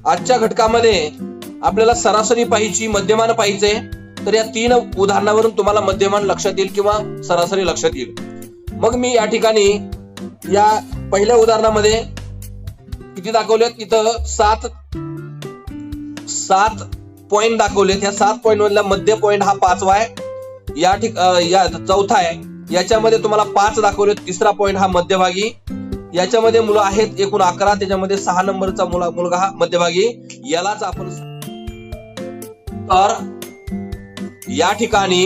आजच्या घटकामध्ये आपल्याला सरासरी पाहिजे, मध्यमान पाहिजे, तर या 3 उदाहरणावरून तुम्हाला मध्यमान लक्षात येईल किंवा सरासरी लक्षात येईल. मग मी या ठिकाणी या पहिल्या उदाहरणामध्ये किती दाखवलेत, तिथं 7 पॉइंट दाखवलेत. ह्या 7 पॉइंट मधला मध्य पॉइंट हा 5वा आहे, या चौथा आहे. याच्यामध्ये तुम्हाला 5 दाखवलेत. तिसरा पॉइंट हा मध्यभागी. याच्यामध्ये मुलं आहेत एकूण 11, त्याच्यामध्ये 6 नंबरचा मुलगा हा मध्यभागी. यालाच आपण तर या ठिकाणी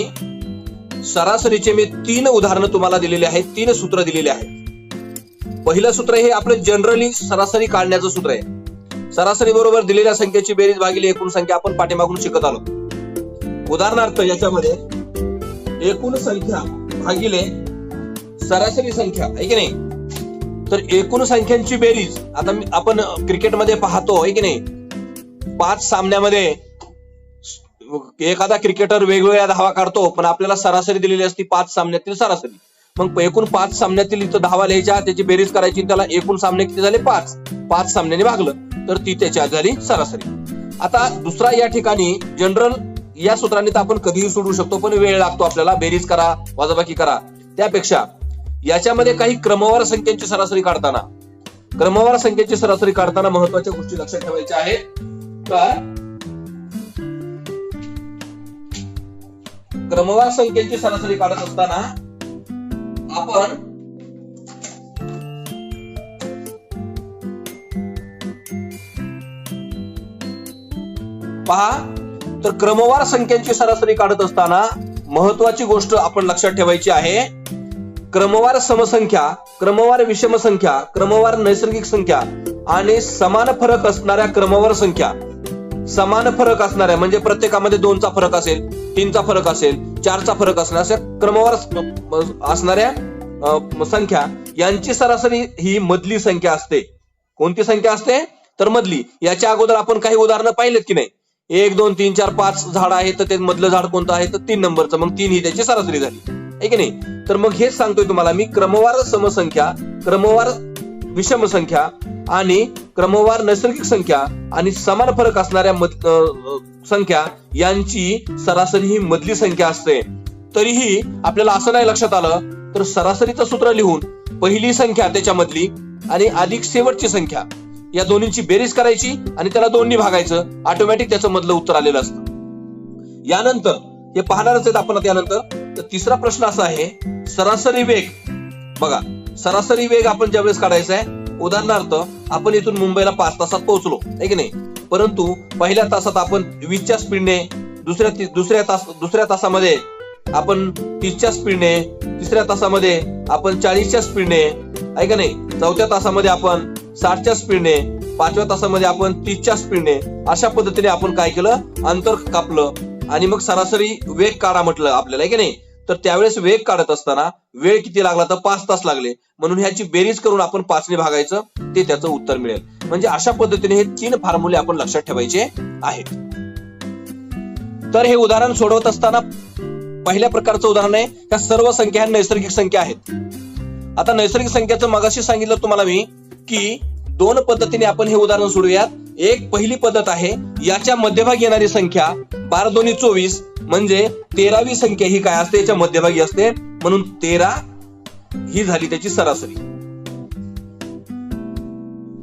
सरासरीचे मी 3 उदाहरणं तुम्हाला दिलेले आहेत, 3 सूत्र दिलेले आहेत. पहिलं सूत्र हे आपलं जनरली सरासरी काढण्याचं सूत्र आहे. सरासरी बरोबर दिलेल्या संख्येची बेरीज भागिले एकूण संख्या आपण पाठीमागून शिकत आलो. उदाहरणार्थ याच्यामध्ये एकूण संख्या भागिले सरासरी संख्या आहे की नाही. तर एकूण संख्यांची बेरीज आता आपण क्रिकेटमध्ये पाहतो आहे की नाही, 5 सामन्यामध्ये एखादा क्रिकेटर वेगवेगळ्या धावा काढतो, पण आपल्याला सरासरी दिलेली असती 5 सामन्यातील सरासरी. मग एकूण 5 सामन्यातील इथं धावा लिहायच्या, त्याची बेरीज करायची, त्याला एकूण सामने किती झाले 5 सामन्याने भागलं तर ती त्याची झाली सरासरी. आता दुसरा या ठिकाणी जनरल या सूत्राने तर आपण कधीही सोडू शकतो, पण वेळ लागतो आपल्याला. बेरीज करा, वजाबाकी करा. त्यापेक्षा याच्यामध्ये काही क्रमवार संख्यांची सरासरी काढताना महत्वाच्या गोष्टी लक्षात ठेवायच्या आहेत. तर क्रमवार संख्येची सरासरी काढत असताना आपण पहा, तर क्रमवार संख्येची सरासरी काढत असताना महत्वाची गोष्ट आपण लक्षात ठेवायची आहे. क्रमवार समसंख्या, क्रमवार विषम संख्या, क्रमवार नैसर्गिक संख्या आणि समान फरक असणाऱ्या क्रमवार संख्या. समान फरक असणाऱ्या म्हणजे प्रत्येकामध्ये 2चा फरक असेल, 3चा फरक असेल, 4चा फरक असणार, अशा क्रमवार असणाऱ्या संख्या यांची सरासरी ही मधली संख्या असते. कोणती संख्या असते तर मधली. याच्या अगोदर आपण काही उदाहरणं पाहिलेत की नाही. 1 2 3 4 5 झाड आहे, तर ते मधलं झाड कोणतं आहे तर 3 नंबरचं. मग 3 ही त्याची सरासरी झाली आहे की नाही. तर मग हेच सांगतोय तुम्हाला मी, क्रमवार समसंख्या, क्रमवार विषम संख्या आणि क्रमवार नैसर्गिक संख्या आणि समान फरक असणाऱ्या संख्या यांची सरासरी ही मधली संख्या असते. तरीही आपल्याला असं नाही लक्षात आलं तर सरासरीचं सूत्र लिहून पहिली संख्या त्याच्यामधली आणि अधिक शेवटची संख्या या दोन्हीची बेरीज करायची आणि त्याला 2 ने भागायचं. ऑटोमॅटिक त्याचं मधलं उत्तर आलेलं असतं. यानंतर हे पाहणारच आहेत आपण. त्यानंतर तर तिसरा प्रश्न असा आहे, सरासरी वेग. बघा, सरासरी वेग आपण ज्यावेळेस काढायचा आहे, उदाहरणार्थ आपण इथून मुंबईला 5 तासात पोहोचलो आहे की नाही, परंतु पहिल्या तासात आपण 20च्या स्पीडने, दुसऱ्या तासामध्ये आपण 30च्या स्पीडने, तिसऱ्या तासामध्ये आपण 40च्या स्पीडने आहे का नाही, चौथ्या तासामध्ये आपण 60च्या स्पीडने, 5व्या तासामध्ये आपण 30च्या स्पीडने, अशा पद्धतीने आपण काय केलं, अंतर कापलं आणि मग सरासरी वेग काढा म्हटलं आपल्याला आहे की नाही. तर त्यावेळेस वेग काढत असताना वेळ किती लागला तर 5 तास लागले, म्हणून ह्याची बेरीज करून आपण 5 ने भागायचं, ते त्याचं उत्तर मिळेल. म्हणजे अशा पद्धतीने हे 3 फॉर्म्युले आपण लक्षात ठेवायचे आहेत. तर हे उदाहरण सोडवत असताना पहिल्या प्रकारचं उदाहरण आहे, त्या सर्व संख्या नैसर्गिक संख्या आहेत. आता नैसर्गिक संख्याचं मगाशी सांगितलं तुम्हाला मी की 2 पद्धतीने आपण हे उदाहरण सोडूयात. एक पहिली पद्धत आहे, याच्या मध्यभागी येणारी संख्या 12 2 24 म्हणजे 13वी संख्या ही काय असते, याच्या मध्यभागी असते, म्हणून 13 ही झाली त्याची सरासरी.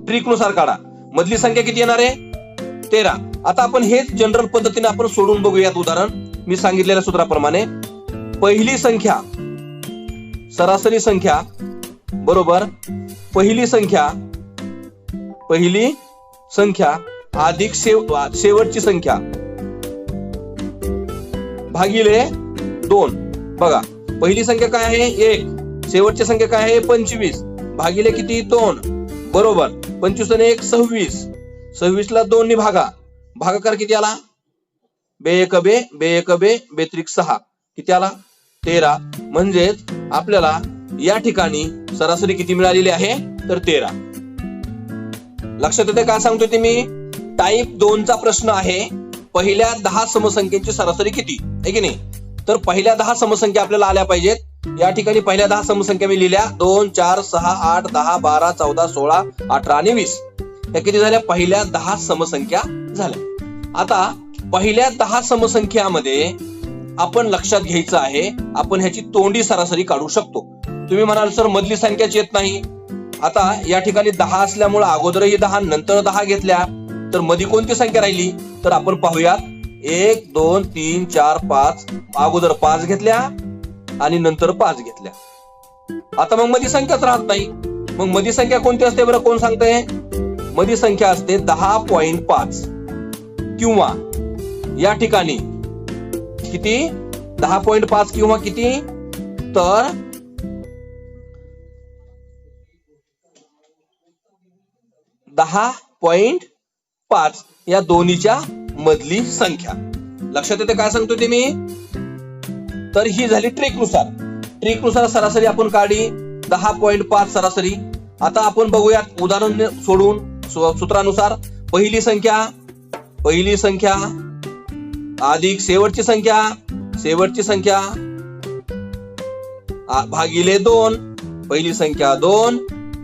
ट्रिकनुसार काढा, मधली संख्या किती येणार आहे 13. आता आपण हेच जनरल पद्धतीने आपण सोडून बघूयात. उदाहरण मी सांगितलेल्या सूत्राप्रमाणे, पहिली संख्या सरासरी संख्या बरोबर पहिली संख्या अधिक शेवटची संख्या भागिले 2. बघा, पहिली संख्या काय आहे 1, शेवटची संख्या काय आहे 25 भागिले किती 2 बरोबर 25 आणि 1 26. 26 ला 2 ने भागाकार किती आला, बे 1 बे, बे 1 बे, बेत्रिक 6 किती आला 13. म्हणजेच आपल्याला या ठिकाणी सरासरी किती मिळालेली आहे तर 13. लक्षात येते काय सांगतोय ते मी, टाईप 2 चा प्रश्न आहे, पहिल्या 10 समसंख्यांची सरासरी किती आहे की नाही. तर पहिल्या 10 समसंख्या आपल्याला आल्या पाहिजेत. या ठिकाणी पहिल्या 10 समसंख्या मी लिहिल्या 2 4 6 8 10 12 14 16 18 आणि 20. या किती झाल्या? पहिल्या 10 समसंख्या झाल्या. आता पहिल्या 10 समसंख्यामध्ये आपण लक्षात घ्यायचं आहे, आपण ह्याची तोंडी सरासरी काढू शकतो. तुम्ही म्हणाल सर मधली संख्याच येत नाही. आता या ठिकाणी 10 असल्यामुळे अगोदरही 10 नंतर 10 घेतल्या, तर मध्ये कोणती संख्या राहिली? तर आपण पाहूयात 1 2 3 4 5. अगोदर 5 घेतल्या आणि नंतर 5 घेतल्या. आता मग मध्ये संख्याच राहत नाही. मग मध्ये संख्या कोणती असते बरं, कोण सांगतंय? मध्ये संख्या असते 10.5 किंवा या ठिकाणी किती? 10.5 किंवा किती? तर 10.5 या दोन्हीच्या मधली संख्या. लक्षात येते काय सांगतोय ते मी? तर ही झाली ट्रिकनुसार सरासरी आपण काढली 10.5 सरासरी. आता आपण बघूयात उदाहरण सोडून सूत्रानुसार. पहिली संख्या अधिक शेवटची संख्या भागिले 2. पहिली संख्या 2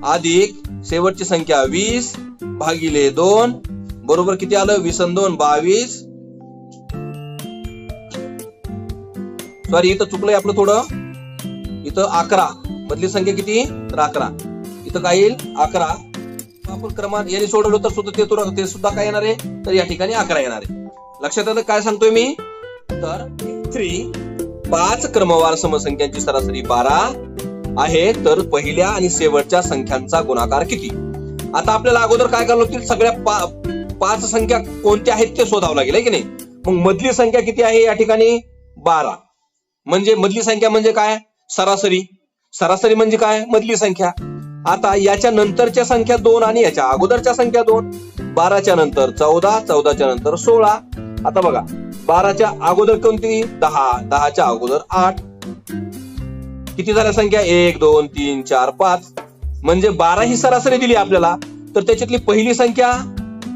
अधिक शेवटची संख्या 20 भागिले 2 बरोबर किती आलं? 20 आणि 2 22. सॉरी इथं चुकलंय आपलं थोडं. इथं 11 मधली संख्या किती? तर 11. इथं काय येईल? 11. आपण क्रमांक याने सोडवलं तर सुद्धा ते सुद्धा काय येणार आहे? तर या ठिकाणी 11 येणार आहे. लक्षात आलं काय सांगतोय मी? तर 5 क्रमवार समसंख्यांची सरासरी 12 आहे. तर पहिल्या आणि शेवटच्या संख्यांचा गुणाकार किती? आता आपल्याला अगोदर काय करावं लागतील? सगळ्या 5 संख्या कोणत्या आहेत ते शोधावं लागेल की नाही. मग मधली संख्या किती आहे? या ठिकाणी 12. म्हणजे मधली संख्या म्हणजे काय? सरासरी म्हणजे काय? मधली संख्या. आता याच्या नंतरच्या संख्या 2 आणि याच्या अगोदरच्या संख्या 2. 12च्या नंतर 14, 14च्या नंतर 16. आता बघा 12च्या अगोदर कोणती? 10, 10च्या अगोदर 8. किती झाल्या संख्या? 1 2 3 4 5. म्हणजे 12 ही सरासरी दिली आपल्याला. तर त्याच्यातली पहिली संख्या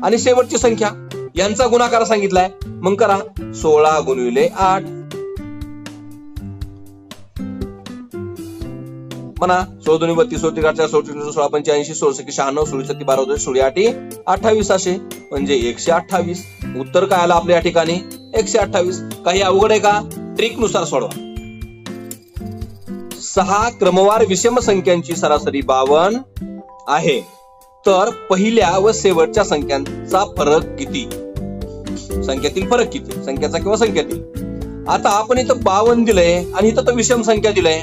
आणि शेवटची संख्या यांचा गुणाकार सांगितलाय. मग करा 16 गुणिले 8 म्हणा. 16 2 32 16 4 16 16 85 16 96 16 7 12 16 8 28 असे म्हणजे 128. उत्तर काय आलं आपल्या या ठिकाणी? 128. काही अवघड आहे का? ट्रिकनुसार सोडवा. 6 क्रमवार विषम संख्यांची सरासरी 52 आहे. तर पहिल्या व शेवटच्या संख्यांचा फरक किती? संख्यातील फरक किती? संख्याचा किंवा संख्यातील. आता आपण इथं 52 दिलंय आणि इथं तर विषम संख्या दिलंय.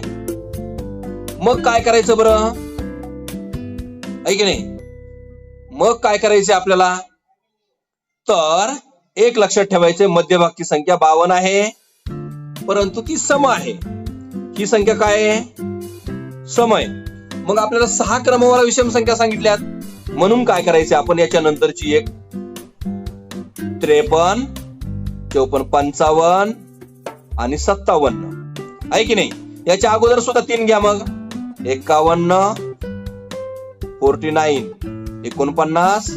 मग काय करायचं बरं? आहे की नाही? मग काय करायचं आपल्याला? तर एक लक्षात ठेवायचं, मध्यभागची संख्या 52 आहे परंतु ती सम आहे. ही संख्या काय आहे? सम आहे. मग आपल्याला 6 क्रमवार विषम संख्या सांगितल्यात. म्हणून काय करायचे आपण? याच्या नंतरची एक 53 54 55 आणि 57 आहे की नाही. याच्या अगोदर सुद्धा 3 घ्या. मग 51 49 49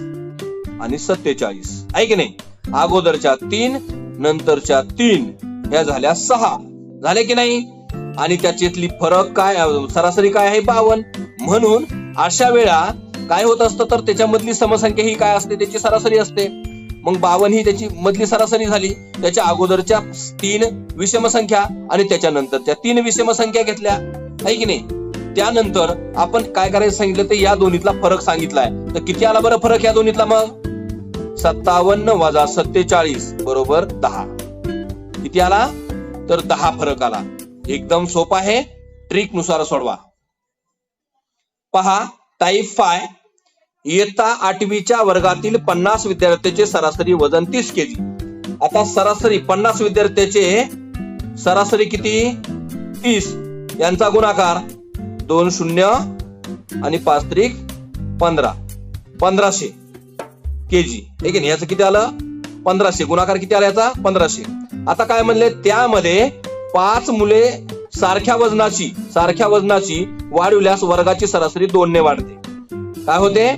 आणि 47 आहे की नाही. अगोदरच्या 3 नंतरच्या 3 ह्या झाल्या 6 झाले की नाही. आणि त्याच्यातली फरक काय? सरासरी काय आहे? 52. म्हणून अशा वेळा काय होत असतं? तर त्याच्यामधली समसंख्या ही काय असते? त्याची सरासरी असते. मग 52 ही त्याची मधली सरासरी झाली. त्याच्या अगोदरच्या 3 विषम संख्या आणि त्याच्यानंतरच्या 3 विषम संख्या घेतल्या आहे की नाही. त्यानंतर आपण काय करायचं सांगितलं? तर या दोन्हीतला फरक सांगितलाय. तर किती आला बरं फरक या दोन्हीतला? मग 57 वजा 47 बरोबर 10. किती आला? तर 10 फरक आला. एकदम सोपा आहे. ट्रिक नुसार सोडवा. पहा टाईप 5 इयत्ता 8वीच्या वर्गातील 50 विद्यार्थ्यांचे सरासरी वजन 30 kg. आता सरासरी 50 विद्यार्थ्यांचे सरासरी किती? 30. यांचा गुणाकार 2 0 आणि 5 त्रिक 15 1500 kg आहे की नाही. याचं किती आलं? 1500. गुणाकार किती आला याचा? 1500. आता काय म्हणले? त्यामध्ये 5 मुले सारख्या वजनाची वाढविल्यास वर्गाची सरासरी 2 ने वाढते. काय होते?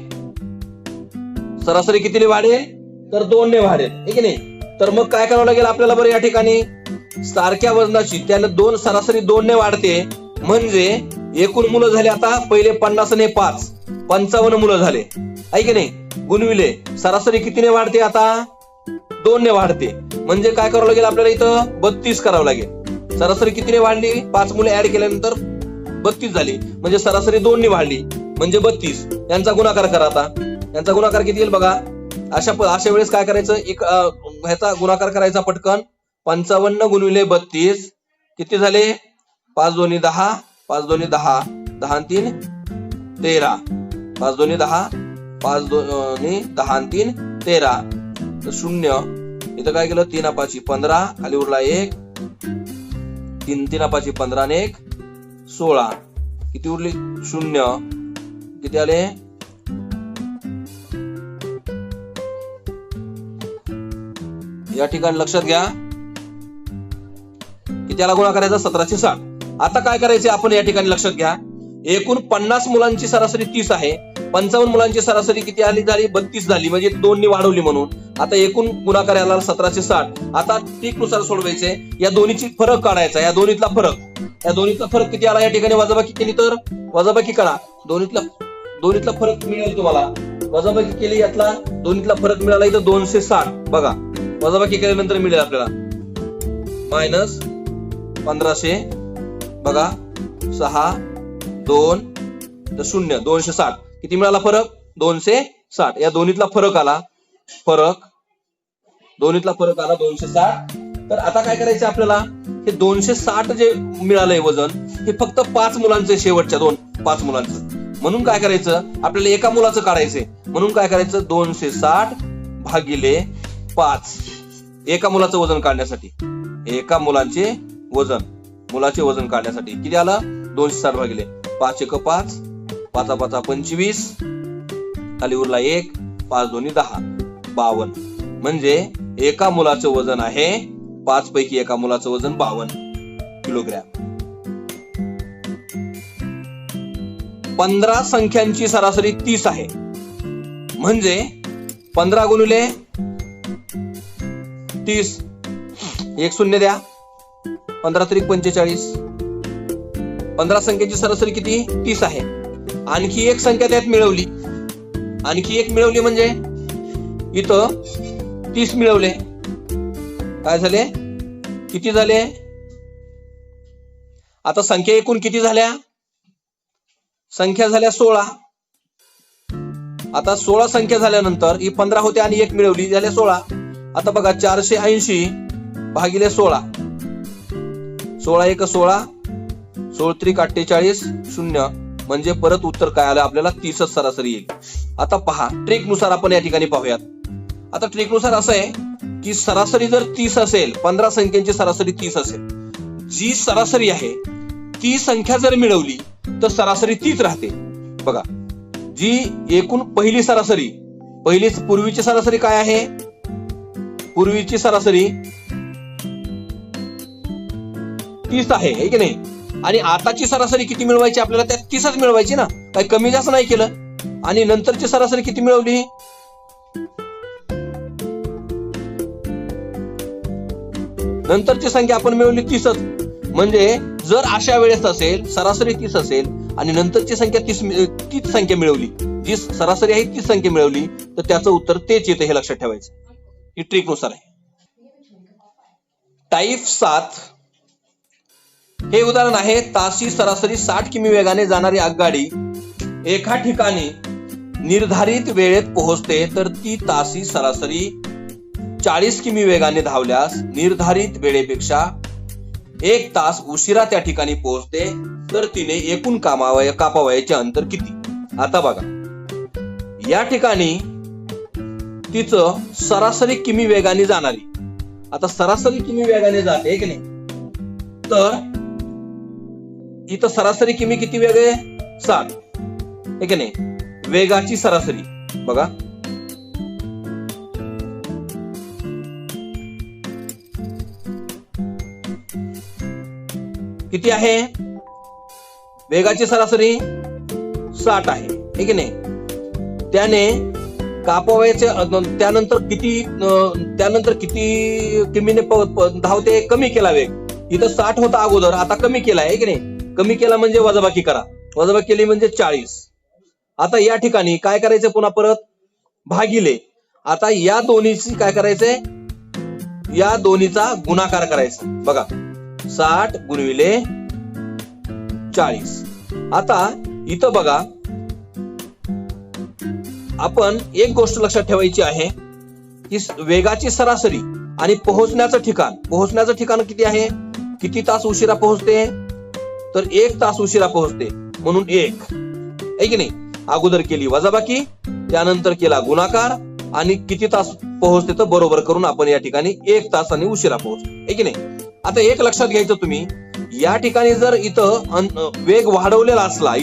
सरासरी कितीने वाढे? तर 2 ने वाढेल, आहे की नाही? तर मग काय करावं लागेल आपल्याला बरं या ठिकाणी? सारख्या वजनाची त्याला 2 सरासरी 2 ने वाढते, म्हणजे एकूण मुलं झाले आता पहिले 50 ने 5 55 मुलं झाले, आहे की नाही? गुणविले सरासरी कितीने वाढते आता? 2 ने वाढते, म्हणजे काय करावं लागेल आपल्याला इथं? 32 करावं लागेल. सरासरी कितीने वाढली? 5 मुले ऍड केल्यानंतर 32 झाली, म्हणजे सरासरी 2 ने वाढली म्हणजे 32. यांचा गुणाकार करा आता. यांचा गुणाकार किती येईल बघा. अशा वेळेस काय करायचं? एक ह्याचा गुणाकार करायचा पटकन. 55 गुणिले 32 किती झाले? 5 दोन्ही 10, 5 दोन्ही 10, 10 आणि 3 13, 5 दोन्ही 10, 5 दोन्ही 10 आणि 3 13. तर 0 इथं काय केलं? 3 5 15, खाली उरला 1, 3 3 5 15 आणि 1 16. किती उरली? 0. किती आले? या ठिकाणी लक्षात घ्या, की त्याला गुणाकार करायचा 1760. आता काय करायचे आपण या ठिकाणी लक्षात घ्या. एकूण 50 मुलांची सरासरी 30 आहे. 55 मुलांची सरासरी किती आली? झाली 32 झाली, म्हणजे 2 ने वाढवली म्हणून. आता एकूण गुणाकार याला 1760. आता ट्रिकनुसार सोडवायचे. या दोन्हीची फरक काढायचा. या दोन्हीतला फरक किती आला? या ठिकाणी वजाबाकी केली तर वजाबाकी करा. दोन्हीतला फरक मिळेल तुम्हाला. वजाबाकी केली, यातला दोन्हीतला फरक मिळाला इथं 260. बघा, वजाबाकी केल्यानंतर मिळेल आपल्याला मायनस 1500. बघा 6 2 तर 0 260. किती मिळाला फरक? 260. या दोन्हीतला फरक आला. दोन्हीतला फरक आला 260. तर आता काय करायचं आपल्याला? हे 260 जे मिळालंय वजन, हे फक्त 5 मुलांचे, शेवटच्या 5 मुलांचं. म्हणून काय करायचं? आपल्याला एका मुलाचं काढायचंय. म्हणून काय करायचं? 260 भागिले 5. एका मुलाचं वजन काढण्यासाठी, एका मुलाचे वजन काढण्यासाठी किती आलं? 260 भागिले 5 1 5, 5 5 25, खाली उरला 1, 5 दोन्ही 10 52. म्हणजे एका मुलाचं वजन आहे 5 पैकी एका मुलाचं वजन 52 किलोग्रॅम. 15 संख्यांची सरासरी 30 आहे, म्हणजे 15 गुणिले 30, 1 शून्य द्या. 15 त्रिक 45. 15 संख्येची सरासरी किती? 30 आहे. आणखी एक संख्या त्यात मिळवली. म्हणजे इथं 30 मिळवले. काय झाले? किती झाले? आता संख्या एकूण किती झाल्या? संख्या झाल्या 16. आता 16 संख्या झाल्यानंतर ही 15 होते आणि एक मिळवली, झाल्या 16. आता बघा 480 भागिले 16. 16 1 16, 16 त्रिक 48, 0. म्हणजे परत उत्तर काय आलं आपल्याला? 30 सरासरी येईल. आता पहा, ट्रिक नुसार आपण या ठिकाणी पाहूयात. आता ट्रिक नुसार असं आहे की सरासरी जर 30 असेल, 15 संख्यांची सरासरी 30 असेल, जी सरासरी आहे ती संख्या जर मिळवली तर सरासरी 30 राहते. बघा, जी एकूण पूर्वीची सरासरी काय आहे? पूर्वीची सरासरी 30 आहे की नाही? आणि आताची सरासरी किती मिळवायची आपल्याला? त्यात 30च मिळवायची ना, काही कमी जास्त नाही केलं. आणि नंतरची सरासरी किती मिळवली? नंतरची संख्या आपण मिळवली 30च. म्हणजे जर अशा वेळेस असेल, सरासरी 30 असेल आणि नंतरची संख्या 30 संख्या मिळवली, जी सरासरी आहे 30 संख्या मिळवली, तर त्याचं उत्तर तेच येते, हे लक्षात ठेवायचं. ही ट्रिक नुसार आहे. टाईप 7 हे उदाहरण आहे. ताशी सरासरी 60 किमी वेगाने जाणारी आगगाडी एका ठिकाणी निर्धारित वेळेत पोहोचते, तर ती ताशी सरासरी 40 किमी वेगाने धावल्यास निर्धारित वेळेपेक्षा 1 तास उशिरा त्या ठिकाणी पोहोचते, तर तिने एकूण कापावयाचे अंतर किती? आता बघा, या ठिकाणी तिचं सरासरी किमी वेगाने जाणारी, आता सरासरी किमी वेगाने जाते की नाही, तर इथं सरासरी किमी किती वेग आहे? 60, आहे की नाही? वेगाची सरासरी बघा, किती आहे? वेगाची सरासरी 60 आहे, ठीक आहे नाही? त्याने कापावायचे त्यानंतर किती किमीने धावते, कमी केला वेग. इथं 60 होता अगोदर, आता कमी केला आहे की नाही. कमी केला म्हणजे वजाबाकी करा, वजाबाकी केली म्हणजे 40. आता या ठिकाणी काय करायचं, पुन्हा परत भागिले. आता या दोन्हीची काय करायचंय, या दोन्हीचा गुणाकार करायचा. बघा 60 गुणिले 40. आता इथं बघा, आपण एक गोष्ट लक्षात ठेवायची आहे की वेगाची सरासरी आणि पोहोचण्याचं ठिकाण किती आहे, किती तास उशिरा पोहोचते, तर 1 तास उशिरा पोहोचते. म्हणून 1 आहे की नाही. अगोदर केली वजाबाकी, त्यानंतर केला गुणाकार, आणि किती तास पोहोचते तर बरोबर करून आपण या ठिकाणी 1 तासाने उशिरा पोहोचतो, आहे की नाही. आता एक लक्षात घ्यायचं, तुम्ही या ठिकाणी जर इथं वेग वाढवलेला असला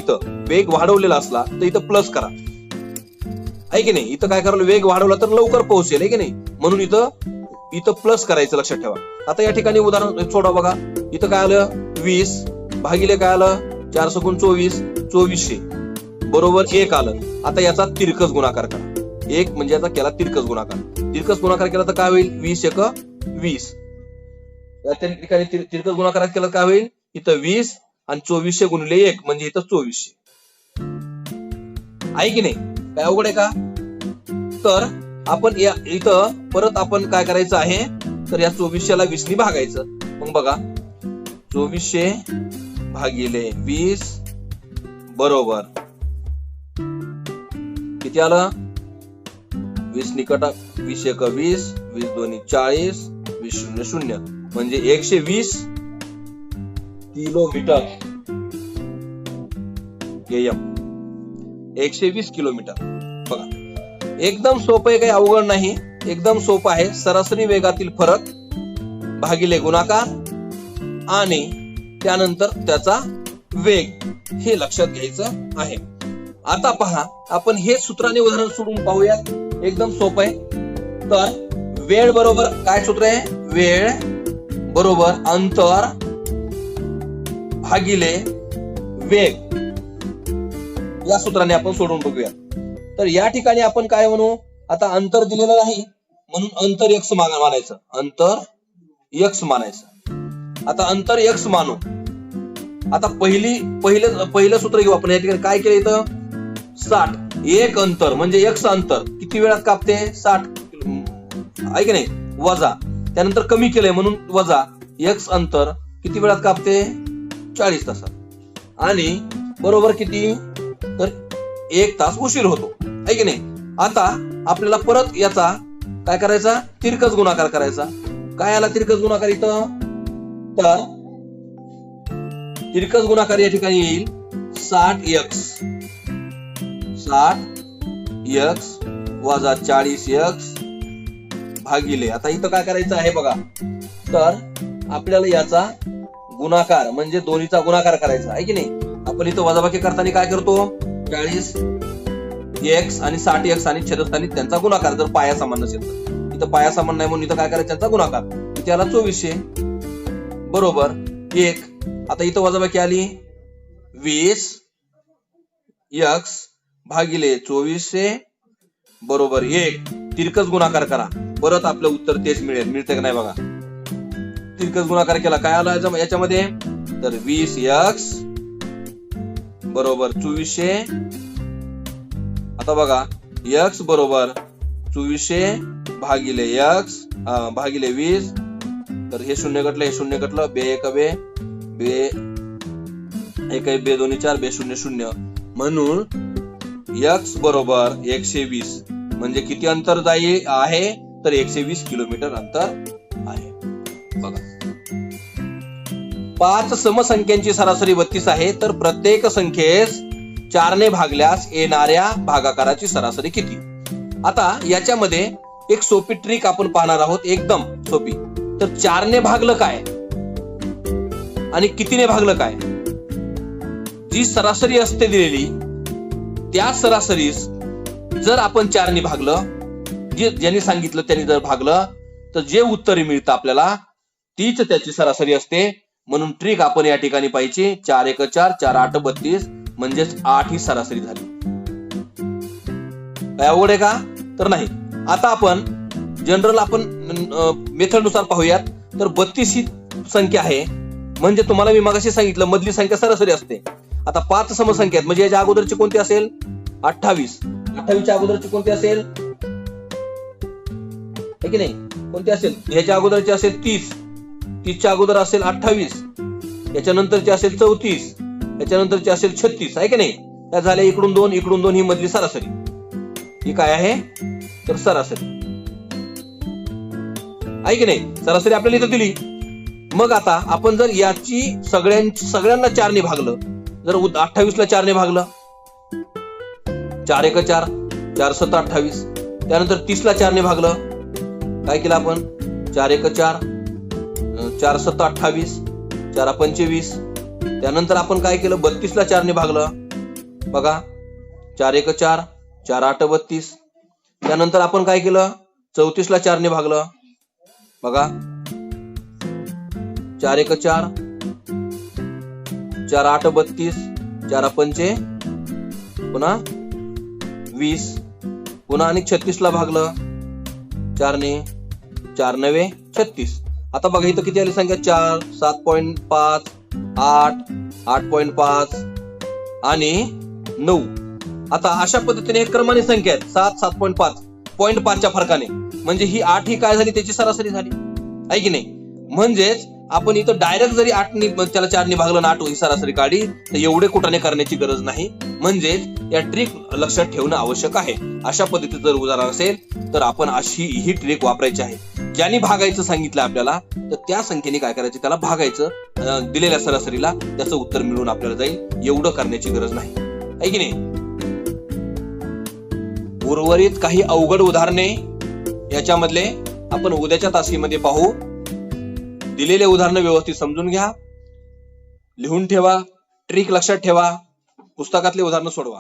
तर इथं प्लस करा, आहे की नाही. इथं काय करायला, वेग वाढवला तर लवकर पोहोचेल, आहे की नाही. म्हणून इथं प्लस करायचं, लक्षात ठेवा. आता या ठिकाणी उदाहरण सोडा. बघा इथं काय आलं, 20 भागिले काय आलं, 4 सकून 24, 2400 बरोबर 1 आलं. आता याचा तिरकस गुणाकार करा. 1 म्हणजे याचा केला तिरकस गुणाकार केला तर काय होईल, 20 × 20. या ठिकाणी तिरकस गुणाकार केला काय होईल, इथं 20 आणि 2400 गुणिले 1 म्हणजे इथं 2400, आहे की नाही. काय अवघड आहे का. तर आपण इथं परत आपण काय करायचं आहे, तर या 2400ला 20 ने भागायचं. मग बघा 2400 भागिले 20 बरोबर किती आलं, 20 निकटा 20 × 20, 20 दोन्ही 40, 20 शून्य 0 म्हणजे 120 किलोमीटर. 120 किलोमीटर. बघा एकदम सोपं आहे, काही अवघड नाही, एकदम सोपं आहे. सरासरी वेगातील फरक भागिले गुणाकार आणि त्यानंतर त्याचा वेग, हे लक्षात घ्यायचं आहे. आता पहा, आपण हे सूत्राने उदाहरण सोडून पाहूयात. एकदम सोपं आहे. तर वेळ बरोबर काय सूत्र आहे, वेळ बरोबर अंतर भागिले वेग, या सूत्राने आपण सोडून बघूया. तर या ठिकाणी आपण काय म्हणू, आता अंतर दिलेलं नाही म्हणून अंतर x मानायचं, आता अंतर x मानू. आता पहिलं सूत्र घेऊ आपण. या ठिकाणी काय केलं, इथं 60, एक अंतर म्हणजे x अंतर किती वेळात कापते, 60, आहे की नाही. वजा त्यानंतर कमी केलंय म्हणून वजा x अंतर किती वेळात कापते, 40 तासात, आणि बरोबर किती, तर 1 तास उशीर होतो, आहे की नाही. आता आपल्याला परत याचा काय करायचा, तिरकस गुणाकार करायचा. काय आला तिरकस गुणाकार इथं, तर तिरकस गुणाकार या ठिकाणी येईल 60x वजा 40x भागिले. आता इथं काय करायचं आहे बघा, तर आपल्याला याचा गुणाकार म्हणजे दोन्हीचा गुणाकार करायचा, आहे की नाही. आपण इथं वजाबाकी करताना काय करतो, 40x आणि 60x आणि छेदस्थानी त्यांचा गुणाकार, जर पाया समान नसेल तर. इथं पाया समान नाही म्हणून इथं काय करायचं, त्यांचा गुणाकार. इथे आला 2400 बरोबर 1. आता इथं वजाबाकी आली 20x भागिले 2400 बरोबर 1. तिरकस गुणाकार करा, परत आपलं उत्तर तेच मिळते का नाही बघा. तिरकस गुणाकार केला काय आला याच्यामध्ये, तर 20x बरोबर 2400. आता बघा x बरोबर 2400 भागिले x भागिले 20. तर हे शून्य कटलं, बे एक बे 2 4 बे 0 0 म्हणून x बरोबर 120 म्हणजे किती अंतर आहे, तर 120 किलोमीटर अंतर आहे. बघा 5 समसंख्यांची सरासरी 32 आहे, तर प्रत्येक संख्येस 4 ने भागल्यास येणाऱ्या भागाकाराची सरासरी किती. आता याच्यामध्ये एक सोपी ट्रिक आपण पाहणार आहोत, एकदम सोपी. तर 4 ने भागलं काय आणि कितीने भागलं काय, जी सरासरी असते दिलेली त्या सरासरीस जर आपण 4 ने भागलं, ज्यांनी सांगितलं त्यांनी जर भागलं, तर जे उत्तर मिळतं आपल्याला तीच त्याची सरासरी असते. म्हणून ट्रिक आपण या ठिकाणी पाहिजे. 4 1 4, 4 8 32 म्हणजेच 8 ही सरासरी झाली. काय अवघड आहे का. तर नाही. आता आपण जनरल आपण मेथड नुसार पाहूयात. तर 32 ही संख्या आहे, म्हणजे तुम्हाला मी मगाशी सांगितलं मधली संख्या सरासरी असते. आता 5 समसंख्या आहेत, म्हणजे याच्या अगोदरची कोणती असेल? 28. 28च्या अगोदरची कोणती असेल? है की नाही? कोणती असेल? ह्याच्या अगोदरची असेल 30. 30च्या अगोदर असेल 28. याच्यानंतरची असेल 34. याच्यानंतरची असेल 36. आहे की नाही? त्या झाल्या इकडून 2 इकडून 2 ही मधली सरासरी. ही काय आहे? तर सरासरी आहे की नाही? सरासरी आपल्याला इथं दिली. मग आता आपण जर याची सगळ्यांना 4 ने भागलं, जर 28 ला 4 ने भागलं, 4 एक 4, 4 7 28. त्यानंतर 30 ला 4 ने भागलं, काय केलं आपण? 4 एक 4, 4 7 28, 4 25. त्यानंतर आपण काय केलं? 32 ला 4 ने भागलं, बघा 4 एक 4, 4 8 32. त्यानंतर आपण काय केलं? 34 ला 4 ने भागलं, बघा 4 एक 4, 4 8 32, 4 पंचे पुन्हा 20, पुन्हा आणि 36 ला भागलं 4 ने, 4 9 36. आता बघा इथं किती आली संख्या? 4 7.5, 8 8.5 आणि 9. आता अशा पद्धतीने हे क्रमाने संख्या आहेत. 7 7.5 0.5च्या फरकाने, म्हणजे ही 8 ही काय झाली? त्याची सरासरी झाली, आहे की नाही? म्हणजेच आपण इथं डायरेक्ट जरी 8 ने त्याला 4 ने भागलं ना 8 ही सरासरी काढली, तर एवढे कुठाने करण्याची गरज नाही. म्हणजेच या ट्रिक लक्षात ठेवणं आवश्यक आहे. अशा पद्धतीचं जर उदाहरण असेल तर आपण अशी ही ट्रिक वापरायची आहे. ज्याने भागायचं सांगितलं आपल्याला, तर त्या संख्येने काय करायचं? त्याला भागायचं दिलेल्या सरासरीला, त्याचं उत्तर मिळून आपल्याला जाईल. एवढं करण्याची गरज नाही, आहे की नाही? उर्वरित काही अवघड उदाहरणे याच्यामधले आपण उद्याच्या तासिकेमध्ये पाहू. दिलेले उदाहरण व्यवस्थित समजून घ्या, लिहून ठेवा, ट्रिक लक्षात ठेवा, पुस्तकातले उदाहरण सोडवा.